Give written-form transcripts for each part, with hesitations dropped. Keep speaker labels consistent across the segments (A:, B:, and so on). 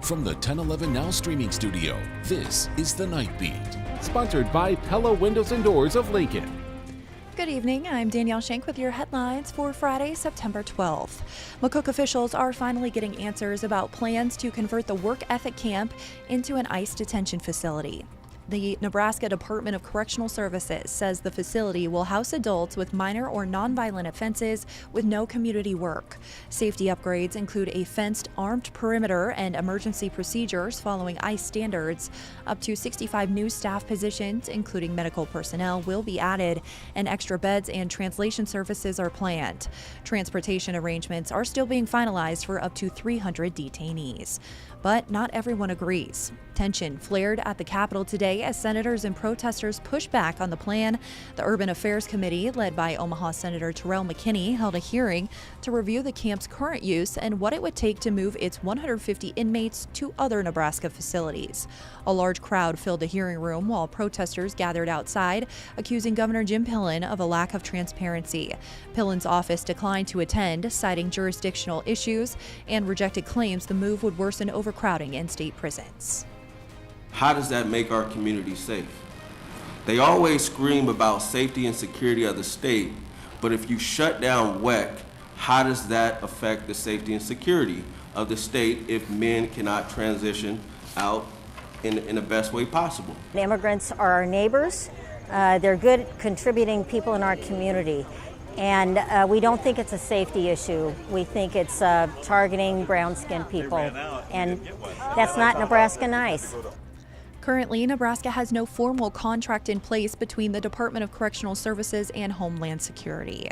A: From the 1011 Now streaming studio, this is The Night Beat.
B: Sponsored by Pella Windows and Doors of Lincoln.
C: Good evening, I'm Danielle Shenk with your headlines for Friday, September 12th. McCook officials are finally getting answers about plans to convert the work ethic camp into an ICE detention facility. The Nebraska Department of Correctional Services says the facility will house adults with minor or nonviolent offenses with no community work. Safety upgrades include a fenced, armed perimeter and emergency procedures following ICE standards. Up to 65 new staff positions, including medical personnel, will be added, and extra beds and translation services are planned. Transportation arrangements are still being finalized for up to 300 detainees. But not everyone agrees. Tension flared at the Capitol today as senators and protesters pushed back on the plan. The Urban Affairs Committee, led by Omaha Senator Terrell McKinney, held a hearing to review the camp's current use and what it would take to move its 150 inmates to other Nebraska facilities. A large crowd filled the hearing room while protesters gathered outside, accusing Governor Jim Pillen of a lack of transparency. Pillen's office declined to attend, citing jurisdictional issues, and rejected claims the move would worsen overcrowding in state prisons.
D: How does that make our community safe? They always scream about safety and security of the state, but if you shut down WEC, how does that affect the safety and security of the state if men cannot transition out in the best way possible?
E: The immigrants are our neighbors. They're good contributing people in our community. And we don't think it's a safety issue. We think it's targeting brown-skinned people. And that's not Nebraska ICE.
C: Currently, Nebraska has no formal contract in place between the Department of Correctional Services and Homeland Security.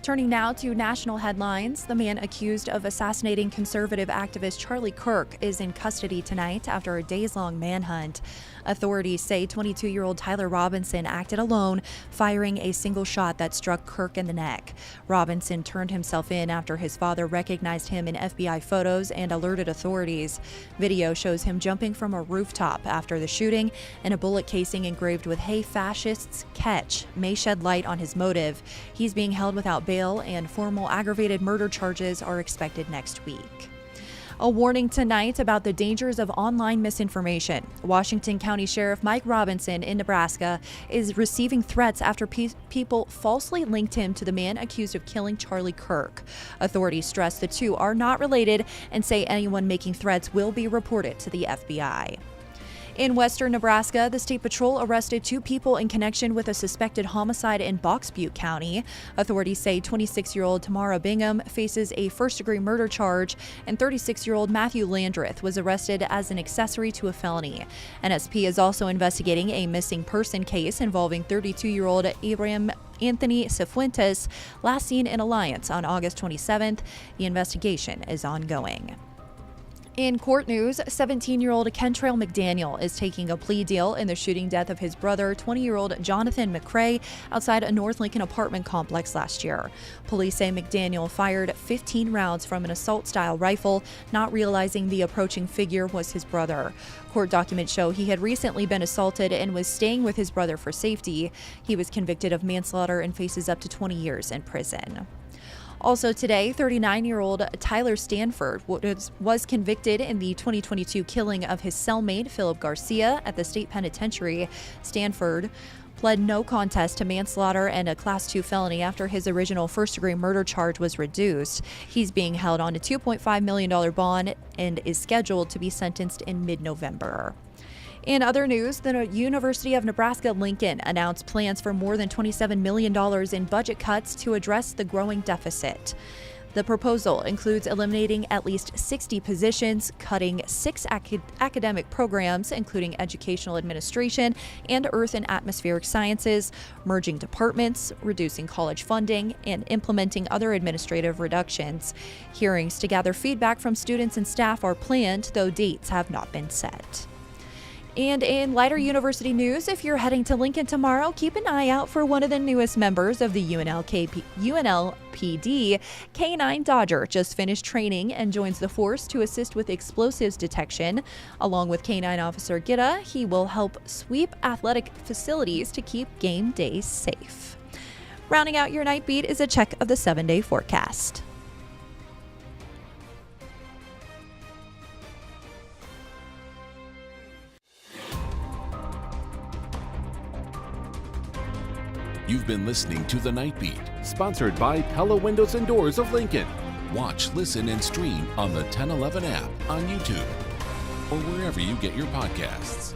C: Turning now to national headlines, the man accused of assassinating conservative activist Charlie Kirk is in custody tonight after a days-long manhunt. Authorities say 22-year-old Tyler Robinson acted alone, firing a single shot that struck Kirk in the neck. Robinson turned himself in after his father recognized him in FBI photos and alerted authorities. Video shows him jumping from a rooftop after the shooting, and a bullet casing engraved with "Hey Fascists, Catch" may shed light on his motive. He's being held without bail, and formal aggravated murder charges are expected next week. A warning tonight about the dangers of online misinformation. Washington County Sheriff Mike Robinson in Nebraska is receiving threats after people falsely linked him to the man accused of killing Charlie Kirk. Authorities stress the two are not related and say anyone making threats will be reported to the FBI. In western Nebraska, the State Patrol arrested 2 people in connection with a suspected homicide in Box Butte County. Authorities say 26-year-old Tamara Bingham faces a first-degree murder charge, and 36-year-old Matthew Landreth was arrested as an accessory to a felony. NSP is also investigating a missing person case involving 32-year-old Abraham Anthony Cifuentes, last seen in Alliance on August 27th. The investigation is ongoing. In court news, 17-year-old Kentrail McDaniel is taking a plea deal in the shooting death of his brother, 20-year-old Jonathan McCray, outside a North Lincoln apartment complex last year. Police say McDaniel fired 15 rounds from an assault-style rifle, not realizing the approaching figure was his brother. Court documents show he had recently been assaulted and was staying with his brother for safety. He was convicted of manslaughter and faces up to 20 years in prison. Also today, 39-year-old Tyler Stanford was convicted in the 2022 killing of his cellmate, Philip Garcia, at the state penitentiary. Stanford pled no contest to manslaughter and a Class 2 felony after his original first-degree murder charge was reduced. He's being held on a $2.5 million bond and is scheduled to be sentenced in mid-November. In other news, the University of Nebraska-Lincoln announced plans for more than $27 million in budget cuts to address the growing deficit. The proposal includes eliminating at least 60 positions, cutting 6 academic programs, including educational administration and earth and atmospheric sciences, merging departments, reducing college funding, and implementing other administrative reductions. Hearings to gather feedback from students and staff are planned, though dates have not been set. And in lighter university news, if you're heading to Lincoln tomorrow, keep an eye out for one of the newest members of the UNLPD. K9 Dodger just finished training and joins the force to assist with explosives detection. Along with K9 Officer Gitta, he will help sweep athletic facilities to keep game days safe. Rounding out your night beat is a check of the 7-day forecast.
A: You've been listening to The Night Beat.
B: Sponsored by Pella Windows and Doors of Lincoln.
A: Watch, listen, and stream on the 1011 app on YouTube or wherever you get your podcasts.